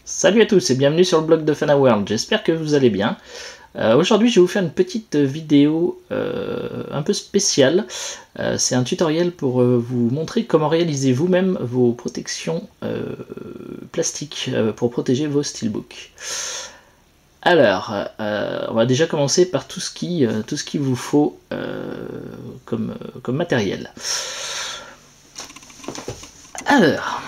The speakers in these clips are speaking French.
Salut à tous et bienvenue sur le blog de Fanaworld, j'espère que vous allez bien. Aujourd'hui je vais vous faire une petite vidéo un peu spéciale. C'est un tutoriel pour vous montrer comment réaliser vous-même vos protections plastiques pour protéger vos steelbooks. Alors, on va déjà commencer par tout ce qu'il vous faut comme matériel. Alors...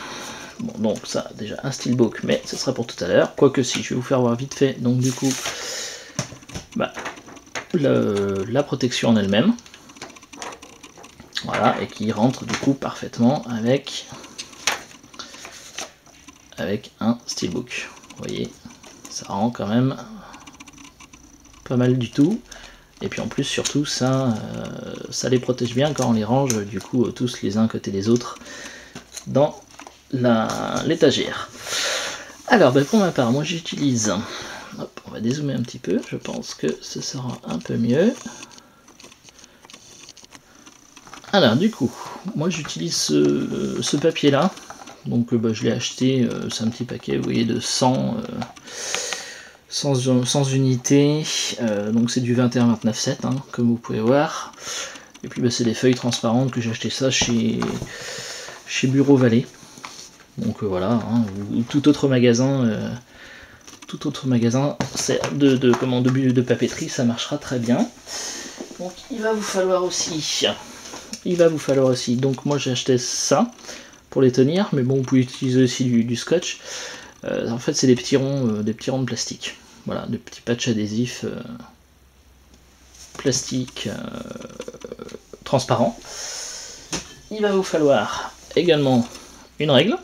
Bon, donc ça, déjà un steelbook, mais ce sera pour tout à l'heure. Quoique si, je vais vous faire voir vite fait. Donc du coup, la protection en elle-même. Voilà, et qui rentre du coup parfaitement avec un steelbook. Vous voyez, ça rend quand même pas mal du tout. Et puis en plus, surtout, ça les protège bien quand on les range, du coup, tous les uns à côté des autres dans l'étagère. Alors pour ma part, moi j'utilise, on va dézoomer un petit peu, je pense que ce sera un peu mieux. Alors du coup, moi j'utilise ce papier là, donc je l'ai acheté, c'est un petit paquet, vous voyez, de 100 unités, donc c'est du 21-29-7, hein, comme vous pouvez voir. Et puis c'est des feuilles transparentes que j'ai acheté ça chez Bureau Vallée. Donc voilà, hein, ou tout autre magasin de papeterie, ça marchera très bien. Donc il va vous falloir aussi, donc moi j'ai acheté ça pour les tenir, mais bon, vous pouvez utiliser aussi du scotch. En fait c'est des petits ronds de plastique, voilà, des petits patchs adhésifs plastique transparent. Il va vous falloir également une règle,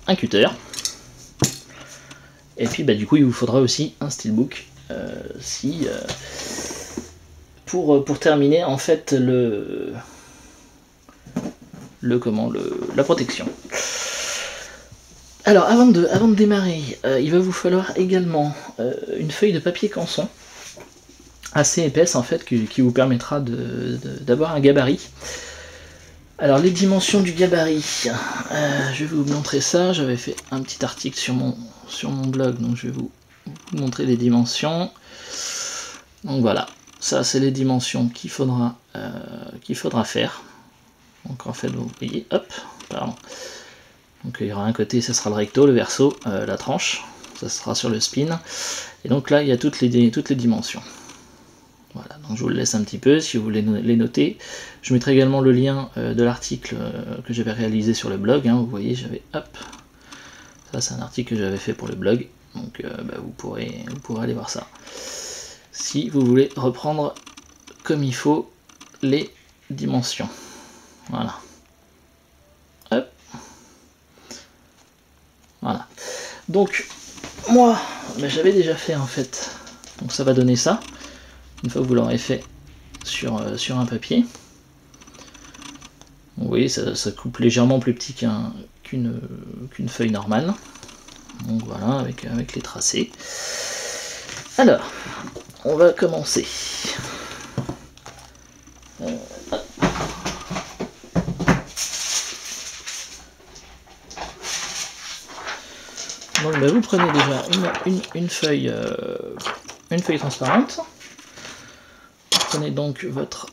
un cutter, et puis du coup il vous faudra aussi un steelbook pour terminer en fait la protection. Alors avant de démarrer, il va vous falloir également une feuille de papier canson assez épaisse en fait qui vous permettra d'avoir un gabarit. Alors les dimensions du gabarit, je vais vous montrer ça, j'avais fait un petit article sur mon blog, donc je vais vous montrer les dimensions. Donc voilà, ça c'est les dimensions qu'il faudra faire. Donc en fait vous voyez, hop, pardon. Donc il y aura un côté, ça sera le recto, le verso, la tranche, ça sera sur le spin. Et donc là il y a toutes les dimensions. Voilà, donc je vous le laisse un petit peu si vous voulez les noter. Je mettrai également le lien de l'article que j'avais réalisé sur le blog, hein. Vous voyez, hop, ça c'est un article que j'avais fait pour le blog, donc vous pourrez aller voir ça. Si vous voulez reprendre comme il faut les dimensions. Voilà. Hop. Voilà. Donc, moi, j'avais déjà fait en fait, donc ça va donner ça. Une fois que vous l'aurez fait sur un papier. Vous voyez, ça coupe légèrement plus petit qu'une feuille normale. Donc voilà, avec les tracés. Alors, on va commencer. Donc vous prenez déjà une feuille transparente. Vous prenez donc votre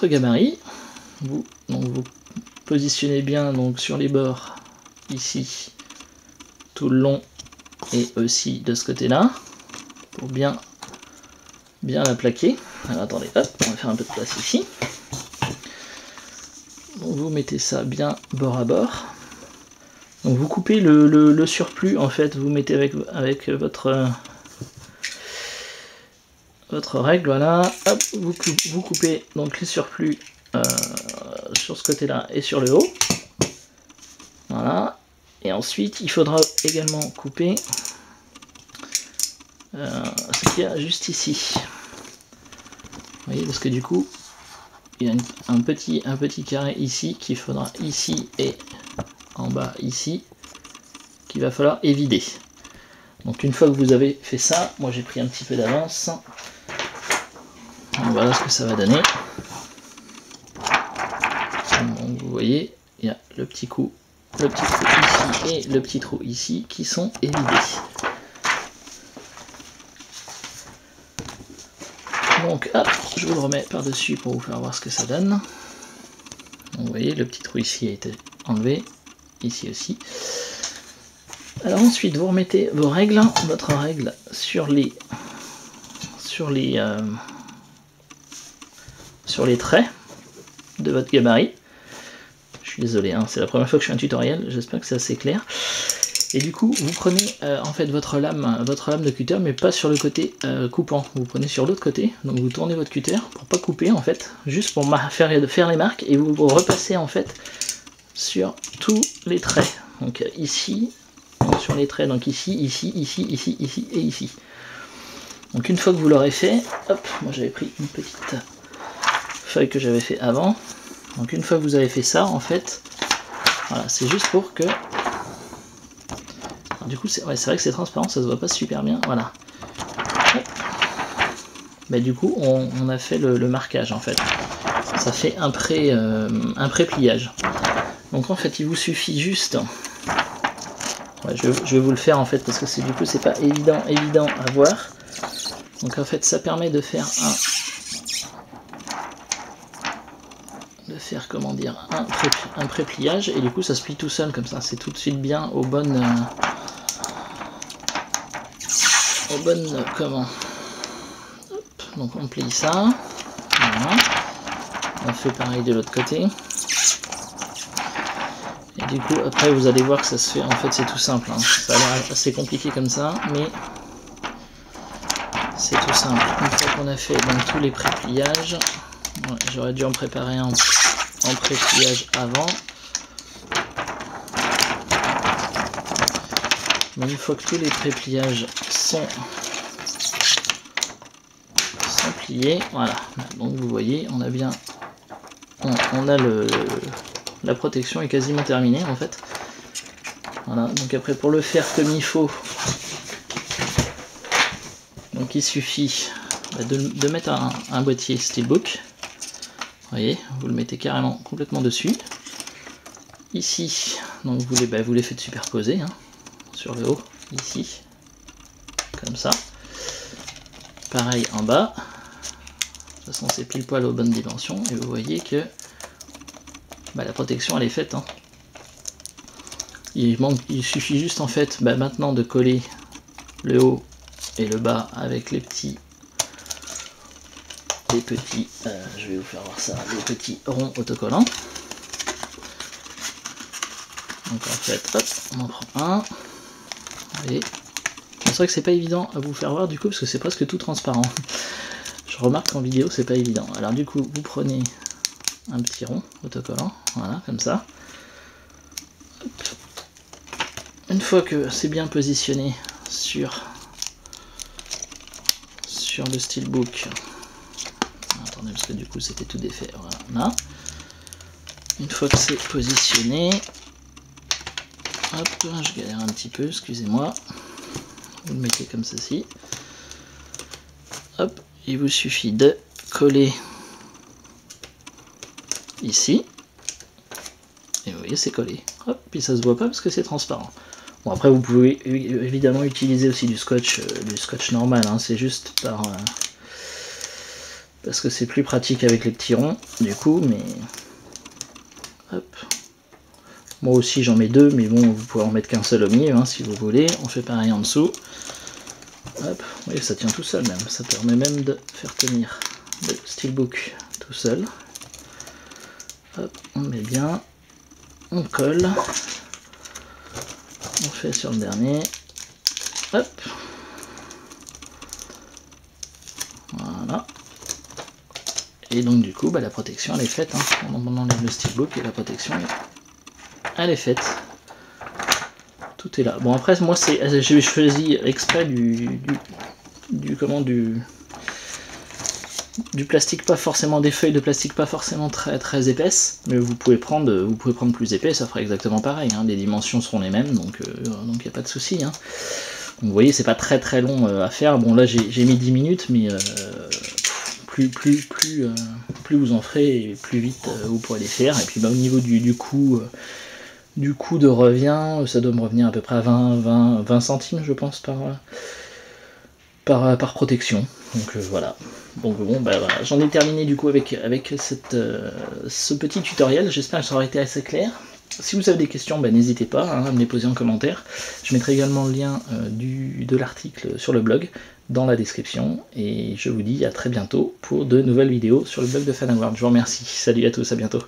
gabarit. Vous positionnez bien donc sur les bords ici, tout le long, et aussi de ce côté-là, pour bien la plaquer. Alors attendez, hop, on va faire un peu de place ici. Donc vous mettez ça bien bord à bord. Donc vous coupez le surplus, en fait, vous mettez avec votre règle, voilà, hop, vous coupez donc les surplus sur ce côté-là et sur le haut. Voilà. Et ensuite, il faudra également couper ce qu'il y a juste ici. Vous voyez, parce que du coup, il y a un petit carré ici qu'il faudra ici et en bas ici, qu'il va falloir évider. Donc une fois que vous avez fait ça, moi j'ai pris un petit peu d'avance. Voilà ce que ça va donner. voyez, il y a le petit trou ici et le petit trou ici qui sont évidés. Donc hop, je vous le remets par-dessus pour vous faire voir ce que ça donne. Donc, vous voyez, le petit trou ici a été enlevé, ici aussi. Alors ensuite, vous remettez vos règles, votre règle sur les traits de votre gabarit. Je suis désolé, hein, c'est la première fois que je fais un tutoriel, j'espère que c'est assez clair. Et du coup, vous prenez en fait votre lame de cutter, mais pas sur le côté coupant. Vous prenez sur l'autre côté, donc vous tournez votre cutter pour pas couper en fait, juste pour faire les marques, et vous repassez en fait sur tous les traits. Donc ici, sur les traits, donc ici, ici, ici, ici, ici et ici. Donc une fois que vous l'aurez fait, hop, moi j'avais pris une petite feuille que j'avais fait avant. Donc une fois que vous avez fait ça, en fait, voilà, c'est juste pour que... Alors, du coup, c'est vrai que c'est transparent, ça se voit pas super bien, voilà. Bah, du coup, on a fait le marquage, en fait. Ça fait un pré-pliage. Donc en fait, il vous suffit juste... Ouais, je vais vous le faire, en fait, parce que du coup, c'est pas évident à voir. Donc en fait, ça permet de faire comment dire, un pré-pliage, et du coup ça se plie tout seul comme ça, c'est tout de suite bien aux bonnes comment. Hop, donc on plie ça, voilà. On fait pareil de l'autre côté, et du coup après vous allez voir que ça se fait, en fait c'est tout simple, hein. Ça a l'air assez compliqué comme ça, mais c'est tout simple. Une fois qu'on a fait donc tous les pré-pliages, ouais, j'aurais dû en préparer un en pré-pliage avant. Mais une fois que tous les pré-pliages sont pliés, voilà. Donc vous voyez, on a bien, on a la protection est quasiment terminée en fait. Voilà. Donc après pour le faire comme il faut, donc il suffit de mettre un boîtier Steelbook. Vous voyez, vous le mettez carrément complètement dessus. Ici, donc vous les faites superposer, hein, sur le haut, ici, comme ça. Pareil en bas. De toute façon, c'est pile poil aux bonnes dimensions. Et vous voyez que la protection, elle est faite. Hein. Il suffit juste en fait maintenant de coller le haut et le bas avec les petits, je vais vous faire voir ça, les petits ronds autocollants. Donc en fait, hop, on en prend un. Vous voyez, c'est vrai que c'est pas évident à vous faire voir du coup parce que c'est presque tout transparent. Je remarque qu'en vidéo c'est pas évident. Alors du coup, vous prenez un petit rond autocollant, voilà, comme ça. Hop. Une fois que c'est bien positionné sur le Steelbook, attendez parce que du coup c'était tout défait, voilà. Une fois que c'est positionné, hop, je galère un petit peu, excusez-moi, vous le mettez comme ceci, hop, il vous suffit de coller ici, et vous voyez c'est collé, hop, puis ça se voit pas parce que c'est transparent. Bon après vous pouvez évidemment utiliser aussi du scotch normal, hein, c'est juste parce que c'est plus pratique avec les petits ronds du coup, mais hop. Moi aussi j'en mets deux, mais bon vous pouvez en mettre qu'un seul au milieu, hein, si vous voulez. On fait pareil en dessous. Hop, vous voyez ça tient tout seul même, ça permet même de faire tenir le Steelbook tout seul. Hop, on met bien, on colle. On fait sur le dernier, hop, voilà, et donc du coup la protection elle est faite, hein. On enlève le Steelbook et la protection elle est faite, tout est là. Bon après moi j'ai choisi exprès du plastique, pas forcément des feuilles de plastique pas forcément très épaisses, mais vous pouvez prendre plus épais, ça fera exactement pareil, hein. Les dimensions seront les mêmes, donc il n'y a pas de souci, hein. Vous voyez c'est pas très long à faire. Bon là j'ai mis 10 minutes, mais plus vous en ferez, et plus vite vous pourrez les faire. Et puis au niveau du coût de revient, ça doit me revenir à peu près à 20 centimes, je pense, par protection. Donc voilà. Donc bon, voilà. J'en ai terminé du coup avec ce petit tutoriel. J'espère que ça aura été assez clair. Si vous avez des questions, n'hésitez pas à me les poser en commentaire. Je mettrai également le lien de l'article sur le blog dans la description. Et je vous dis à très bientôt pour de nouvelles vidéos sur le blog de Fanaward. Je vous remercie. Salut à tous, à bientôt.